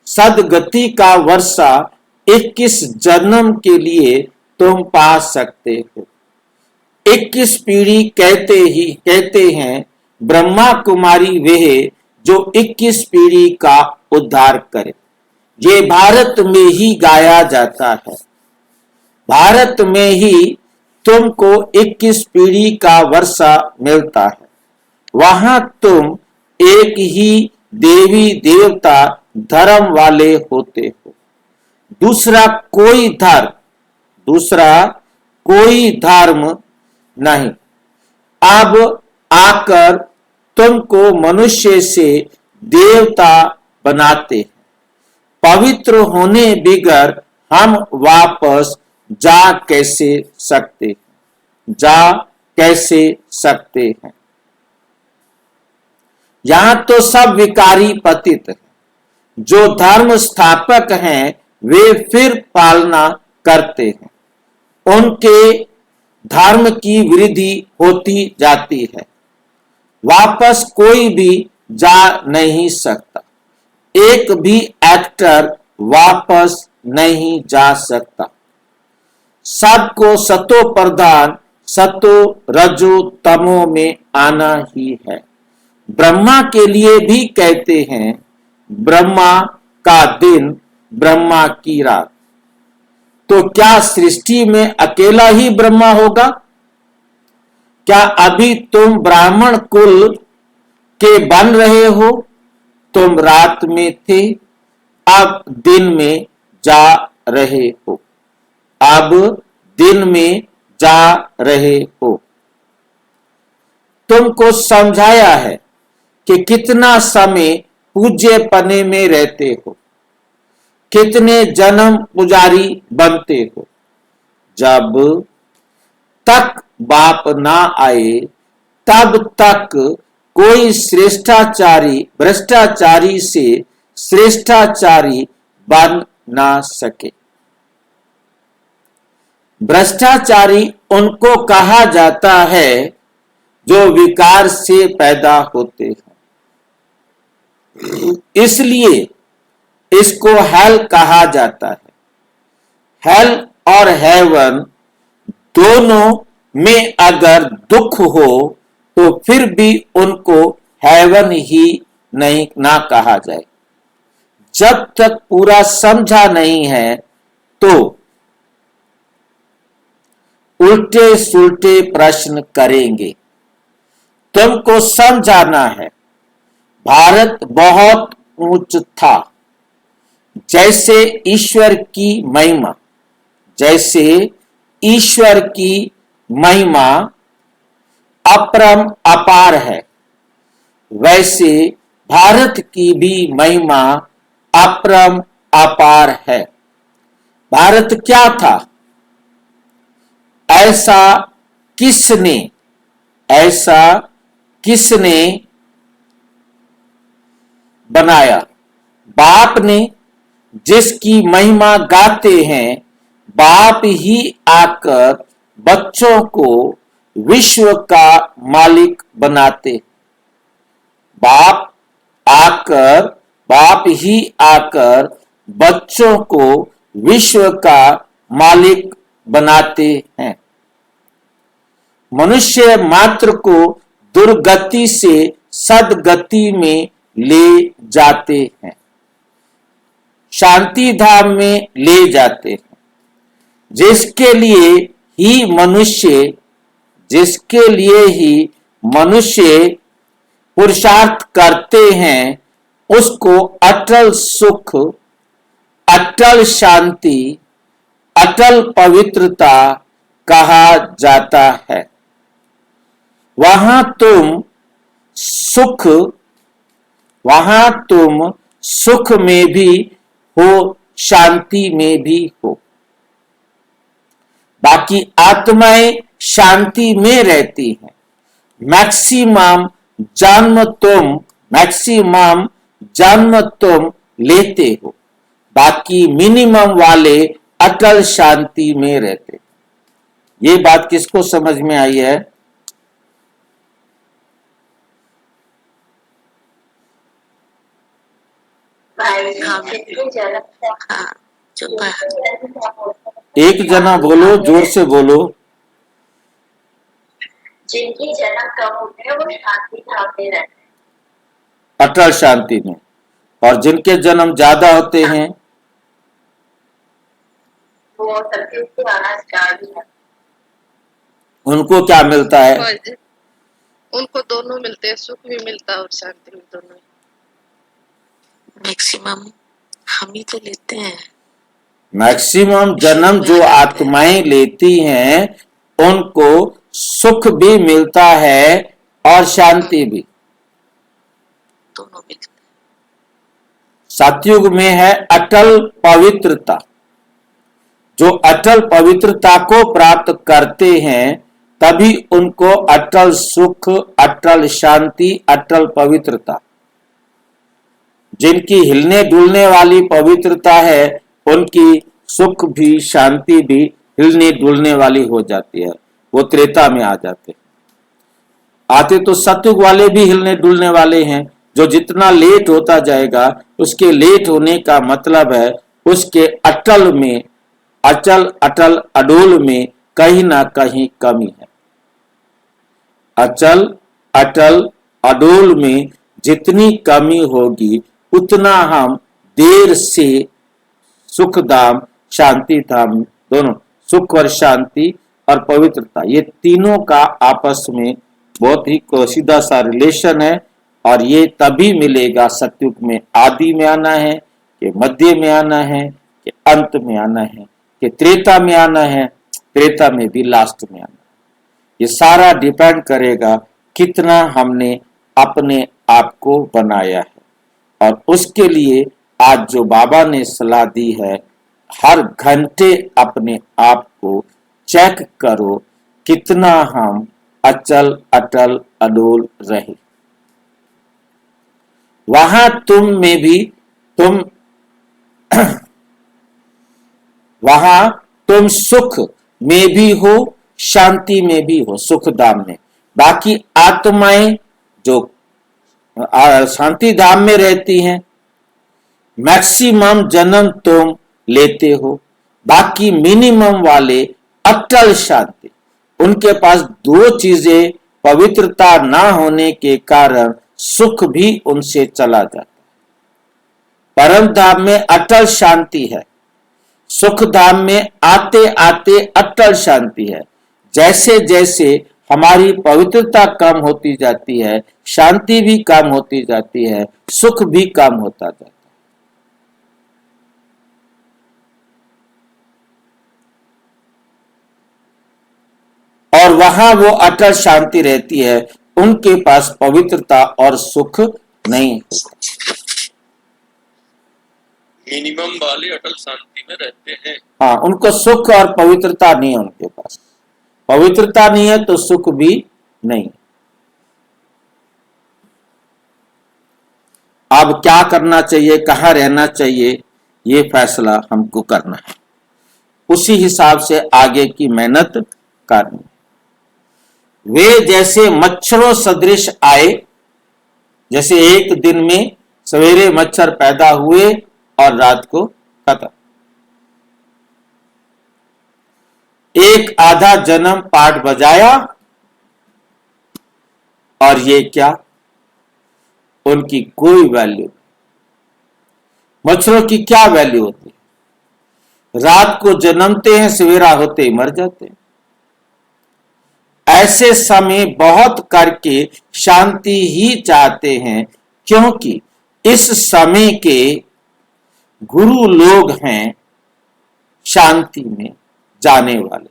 सदगति का वर्षा 21 जन्म के लिए तुम पा सकते हो। 21 पीढ़ी कहते हैं ब्रह्मा कुमारी वह जो 21 पीढ़ी का उद्धार करे। ये भारत में ही गाया जाता है। भारत में ही तुमको 21 पीढ़ी का वर्षा मिलता है। वहां तुम एक ही देवी देवता धर्म वाले होते हो। दूसरा कोई धर्म नहीं। अब आकर तुमको मनुष्य से देवता बनाते हैं। पवित्र होने बिगर हम वापस जा कैसे सकते हैं? यहां तो सब विकारी पतित हैं। जो धर्म स्थापक हैं वे फिर पालना करते हैं। उनके धर्म की वृद्धि होती जाती है। वापस कोई भी जा नहीं सकता। एक भी एक्टर वापस नहीं जा सकता। सबको सतो प्रधान सतो रजो तमो में आना ही है। ब्रह्मा के लिए भी कहते हैं ब्रह्मा का दिन ब्रह्मा की रात। तो क्या सृष्टि में अकेला ही ब्रह्मा होगा? क्या अभी तुम ब्राह्मण कुल के बन रहे हो? तुम रात में थे, अब दिन में जा रहे हो। अब दिन में जा रहे हो। तुमको समझाया है कि कितना समय पूज्य पने में रहते हो, कितने जन्म पुजारी बनते हो। जब तक बाप ना आए तब तक कोई श्रेष्ठाचारी भ्रष्टाचारी से श्रेष्ठाचारी बन ना सके। भ्रष्टाचारी उनको कहा जाता है जो विकार से पैदा होते हैं। इसलिए इसको हेल कहा जाता है। हेल और हेवन दोनों में अगर दुख हो तो फिर भी उनको हेवन ही नहीं ना कहा जाए। जब तक पूरा समझा नहीं है तो उल्टे सुलटे प्रश्न करेंगे। तुमको समझाना है भारत बहुत ऊंच था। जैसे ईश्वर की महिमा, जैसे ईश्वर की महिमा अपरम अपार है, वैसे भारत की भी महिमा अपरम अपार है। भारत क्या था? ऐसा किसने बनाया? बाप ने, जिसकी महिमा गाते हैं। बाप ही आकर बच्चों को विश्व का मालिक बनाते। बाप ही आकर बच्चों को विश्व का मालिक बनाते हैं। मनुष्य मात्र को दुर्गति से सदगति में ले जाते हैं, शांति धाम में ले जाते हैं। जिसके लिए ही मनुष्य पुरुषार्थ करते हैं, उसको अटल सुख, अटल शांति, अटल पवित्रता कहा जाता है। वहां तुम सुख में भी हो, शांति में भी हो। बाकी आत्माएं शांति में रहती हैं। मैक्सिमम जन्म तुम लेते हो, बाकी मिनिमम वाले अटल शांति में रहते। ये बात किसको समझ में आई है? हाँ, जो एक जना बोलो, जोर से बोलो। जिनकी जन्म कम होते हैं वो शांति धाम में रहते हैं, अटल शांति में। और जिनके जन्म ज्यादा होते हैं वो सत्युग के अनाचारी है। उनको क्या मिलता है? उनको दोनों मिलते हैं, सुख भी मिलता है और शांति भी, दोनों। मैक्सिमम हम ही तो लेते हैं। मैक्सिमम जन्म जो आत्माएं लेती हैं उनको सुख भी मिलता है और शांति भी, दोनों मिलते हैं। सतयुग में है अटल पवित्रता। जो अटल पवित्रता को प्राप्त करते हैं तभी उनको अटल सुख, अटल शांति, अटल पवित्रता। जिनकी हिलने डुलने वाली पवित्रता है उनकी सुख भी शांति भी हिलने डुलने वाली हो जाती है। वो त्रेता में आ जाते। आते तो सतयुग वाले भी हिलने डुलने वाले हैं। जो जितना लेट होता जाएगा उसके लेट होने का मतलब है उसके अटल में, अचल अटल अडोल में कहीं ना कहीं कमी है। अचल अटल अडोल में जितनी कमी होगी उतना हम देर से सुख धाम, शांति धाम, दोनों सुख और शांति और पवित्रता, ये तीनों का आपस में बहुत ही सीधा सा रिलेशन है। और ये तभी मिलेगा सतयुग में आदि में आना है, कि मध्य में आना है, कि अंत में आना है, कि त्रेता में आना है, त्रेता में भी लास्ट में आना है। ये सारा डिपेंड करेगा कितना हमने अपने आप को बनाया है। और उसके लिए आज जो बाबा ने सलाह दी है, हर घंटे अपने आप को चेक करो कितना हम अचल अटल अडोल रहे। वहां तुम में भी वहां तुम सुख में भी हो, शांति में भी हो, सुख धाम में। बाकी आत्माएं जो शांति धाम में रहती हैं, मैक्सिमम जन्म तुम लेते हो, बाकी मिनिमम वाले अटल शांति। उनके पास दो चीजें पवित्रता ना होने के कारण सुख भी उनसे चला जाता है। परम धाम में अटल शांति है, सुख धाम में आते आते अटल शांति है। जैसे जैसे हमारी पवित्रता कम होती जाती है, शांति भी कम होती जाती है, सुख भी कम होता जाता है। और वहां वो अटल शांति रहती है, उनके पास पवित्रता और सुख नहीं होता। मिनिमम वाले अटल शांति में रहते हैं। हाँ, उनको सुख और पवित्रता नहीं है। उनके पास पवित्रता नहीं है तो सुख भी नहीं। अब क्या करना चाहिए, कहाँ रहना चाहिए, ये फैसला हमको करना है। उसी हिसाब से आगे की मेहनत करनी। वे जैसे मच्छरों सदृश आए, जैसे एक दिन में सवेरे मच्छर पैदा हुए और रात को खत्म। एक आधा जन्म पाठ बजाया और ये क्या, उनकी कोई वैल्यू नहीं। मच्छरों की क्या वैल्यू होती है? रात को जन्मते हैं, सवेरा होते ही मर जाते हैं। ऐसे समय बहुत करके शांति ही चाहते हैं, क्योंकि इस समय के गुरु लोग हैं शांति में जाने वाले।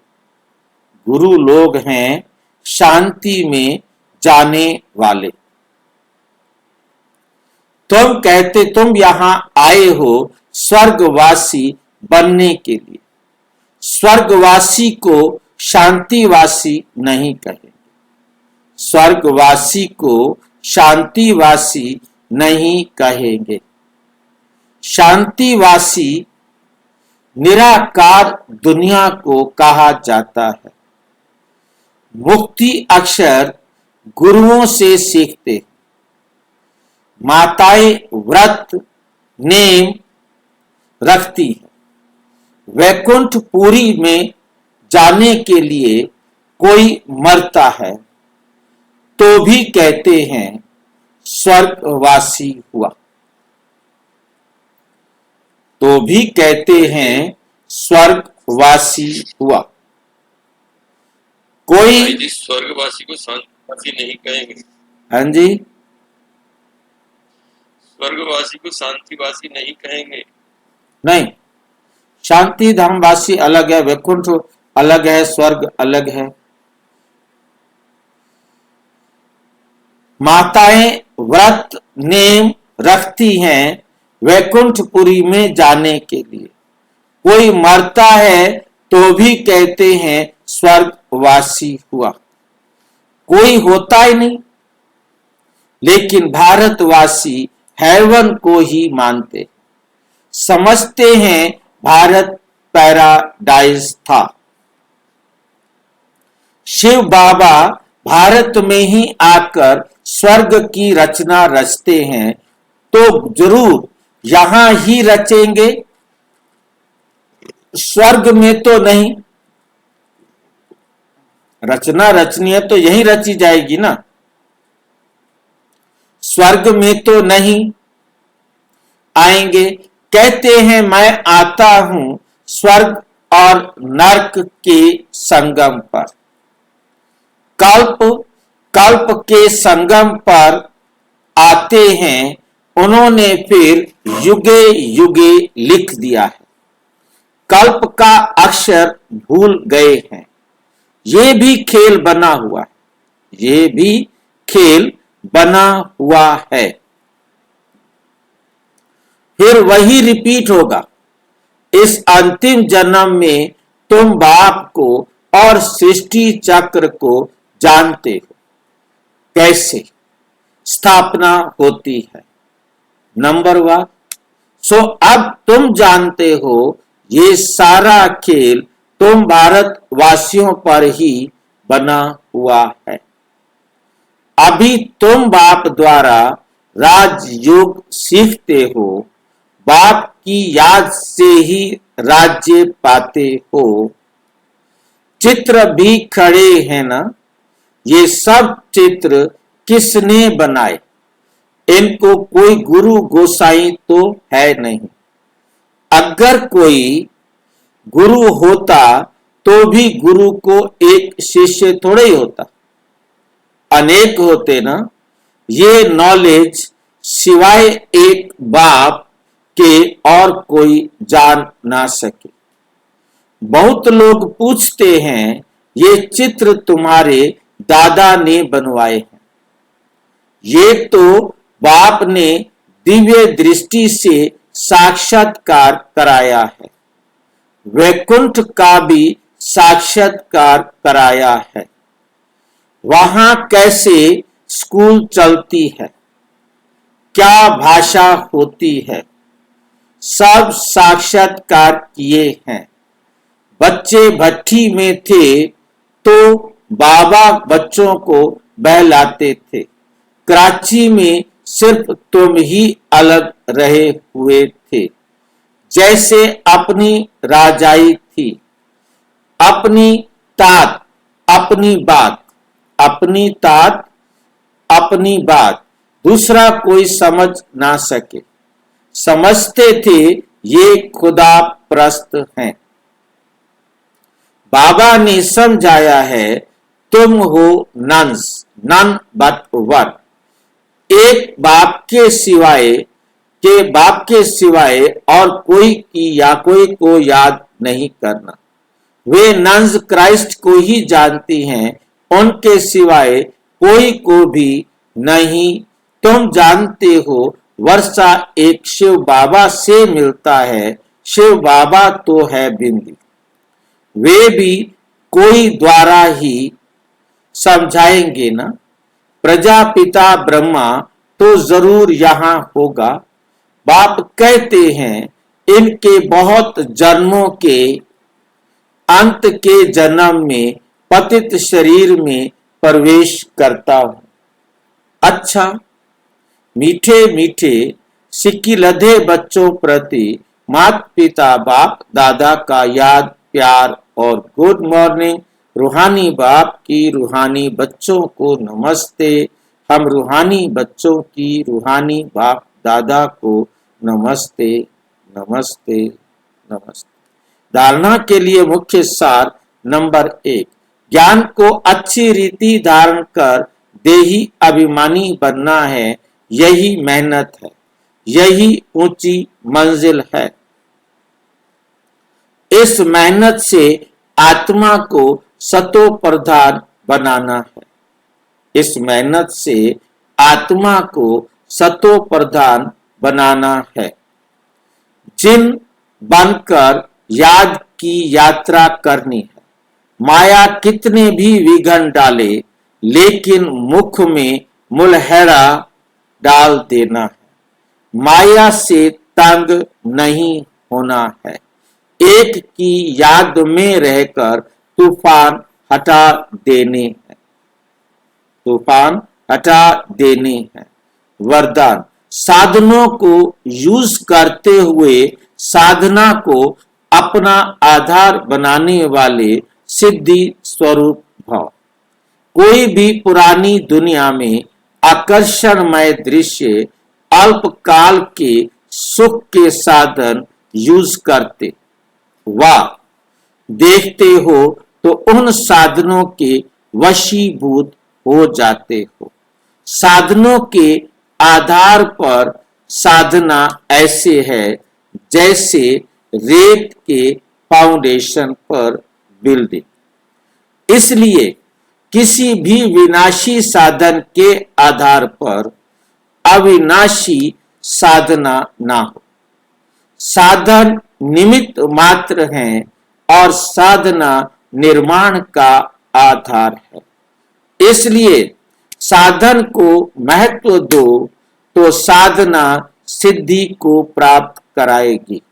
गुरु लोग हैं शांति में जाने वाले। तुम कहते तुम यहां आए हो स्वर्गवासी बनने के लिए। स्वर्गवासी को शांतिवासी नहीं कहेंगे। स्वर्गवासी को शांतिवासी नहीं कहेंगे। शांतिवासी निराकार दुनिया को कहा जाता है। मुक्ति अक्षर गुरुओं से सीखते। माताएं व्रत नेम रखती है। वैकुंठपुरी में जाने के लिए कोई मरता है तो भी कहते हैं स्वर्गवासी हुआ। तो भी कहते हैं स्वर्गवासी हुआ। कोई जी स्वर्गवासी को शांतिवासी नहीं कहेंगे। हाँ जी, स्वर्गवासी को शांतिवासी नहीं कहेंगे। नहीं, शांति धामवासी अलग है, वैकुंठ अलग है, स्वर्ग अलग है। माताएं व्रत नेम रखती हैं वैकुंठपुरी में जाने के लिए। कोई मरता है तो भी कहते हैं स्वर्गवासी हुआ। कोई होता ही नहीं, लेकिन भारतवासी हेवन को ही मानते, समझते हैं भारत पैराडाइज था। शिव बाबा भारत में ही आकर स्वर्ग की रचना रचते हैं तो जरूर यहां ही रचेंगे। स्वर्ग में तो नहीं, रचना रचनी है तो यही रची जाएगी ना। स्वर्ग में तो नहीं आएंगे, कहते हैं मैं आता हूं स्वर्ग और नरक के संगम पर। कल्प कल्प के संगम पर आते हैं, उन्होंने फिर युगे युगे लिख दिया है। कल्प का अक्षर भूल गए हैं। ये भी खेल बना हुआ है, ये भी खेल बना हुआ है। फिर वही रिपीट होगा। इस अंतिम जन्म में तुम बाप को और सृष्टि चक्र को जानते हो, कैसे स्थापना होती है। नंबर 1। सो अब तुम जानते हो ये सारा खेल तुम भारतवासियों पर ही बना हुआ है। अभी तुम बाप द्वारा राजयोग सीखते हो, बाप की याद से ही राज्य पाते हो। चित्र भी खड़े हैं ना, ये सब चित्र किसने बनाए? इनको कोई गुरु गोसाई तो है नहीं। अगर कोई गुरु होता तो भी गुरु को एक शिष्य थोड़े ही होता, अनेक होते ना। ये नॉलेज सिवाय एक बाप के और कोई जान ना सके। बहुत लोग पूछते हैं ये चित्र तुम्हारे दादा ने बनवाए हैं। ये तो बाप ने दिव्य दृष्टि से साक्षात्कार कराया है, वैकुंठ का भी साक्षात्कार कराया है। वहां कैसे स्कूल चलती है, क्या भाषा होती है, सब साक्षात्कार किए हैं। बच्चे भट्ठी में थे तो बाबा बच्चों को बहलाते थे। कराची में सिर्फ तुम ही अलग रहे हुए थे, जैसे अपनी राजाई थी। अपनी तात अपनी बात, अपनी तात अपनी बात, दूसरा कोई समझ ना सके। समझते थे ये खुदा प्रस्त हैं। बाबा ने समझाया है तुम हो नन्स, नन बट वन। एक बाप के सिवाय और कोई की या कोई को याद नहीं करना। वे नन्स क्राइस्ट को ही जानती हैं, उनके सिवाय कोई को भी नहीं। तुम जानते हो वर्षा एक शिव बाबा से मिलता है। शिव बाबा तो है बिंदी, वे भी कोई द्वारा ही समझाएंगे ना। प्रजापिता ब्रह्मा तो जरूर यहां होगा। बाप कहते हैं इनके बहुत जन्मों के अंत के जन्म में पतित शरीर में प्रवेश करता हूं। अच्छा, मीठे मीठे सिक्की लधे बच्चों प्रति माता पिता बाप दादा का याद प्यार और गुड मॉर्निंग। रूहानी बाप की रूहानी बच्चों को नमस्ते। हम रूहानी बच्चों की रूहानी बाप दादा को नमस्ते नमस्ते नमस्ते। धारणा के लिए मुख्य सार नंबर 1, ज्ञान को अच्छी रीति धारण कर देही अभिमानी बनना है। यही मेहनत है, यही ऊंची मंजिल है। इस मेहनत से आत्मा को सतो प्रधान बनाना है। इस मेहनत से आत्मा को सतो प्रधान बनाना है। जिन बनकर याद की यात्रा करनी है। माया कितने भी विघ्न डाले, लेकिन मुख में मुलहरा डाल देना है। माया से तंग नहीं होना है। एक की याद में रहकर तूफान हटा देने हैं, तूफान हटा देने हैं। वरदान, साधनों को यूज करते हुए साधना को अपना आधार बनाने वाले सिद्धि स्वरूप भाव। कोई भी पुरानी दुनिया में आकर्षणमय दृश्य अल्पकाल के सुख के साधन यूज करते वा देखते हो तो उन साधनों के वशीभूत हो जाते हो। साधनों के आधार पर साधना ऐसे है जैसे रेत के फाउंडेशन पर बिल्डिंग। इसलिए किसी भी विनाशी साधन के आधार पर अविनाशी साधना ना हो। साधन निमित्त मात्र हैं और साधना निर्माण का आधार है। इसलिए साधन को महत्व दो तो साधना सिद्धि को प्राप्त कराएगी।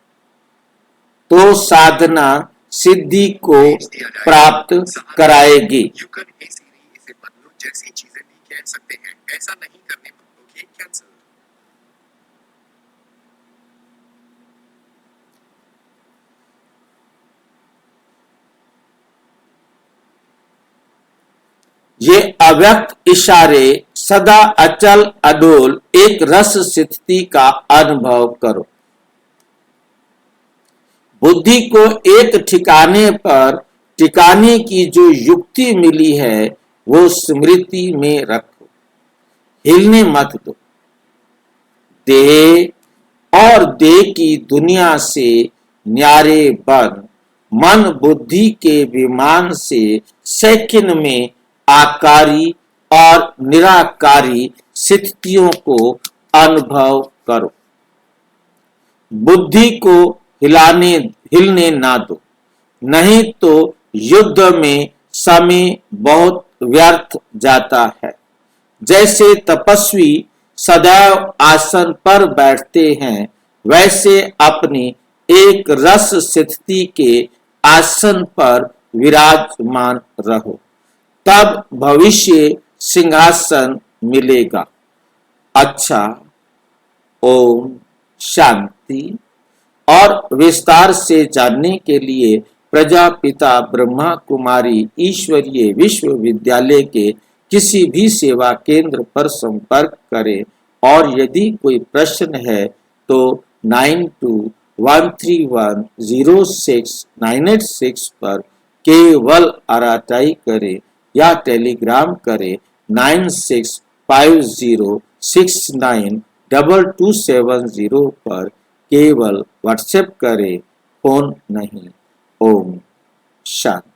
तो साधना सिद्धि को प्राप्त कराएगी। युगल हे सीरी इसे बदलो जैसी चीजें भी कह सकते हैं, ऐसा नहीं करने पर होगी कैंसिल। ये अव्यक्त इशारे सदा अचल अडोल एक रस स्थिति का अनुभव करो। बुद्धि को एक ठिकाने पर टिकाने की जो युक्ति मिली है वो स्मृति में रखो, हिलने मत दो। देह और देह की दुनिया से न्यारे बन मन बुद्धि के विमान से सेकंड में आकारी और निराकारी स्थितियों को अनुभव करो। बुद्धि को हिलने ना दो, नहीं तो युद्ध में समय बहुत व्यर्थ जाता है। जैसे तपस्वी सदैव आसन पर बैठते हैं, वैसे अपनी एक रस स्थिति के आसन पर विराजमान रहो, तब भविष्य सिंहासन मिलेगा। अच्छा, ओम शांति। और विस्तार से जानने के लिए प्रजापिता ब्रह्मा कुमारी ईश्वरीय विश्वविद्यालय के किसी भी सेवा केंद्र पर संपर्क करें और यदि कोई प्रश्न है तो 9213106986 पर केवल आरटीआई करें या टेलीग्राम करें 9650692270 पर केवल व्हाट्सएप करें, फोन नहीं। ओम शांति।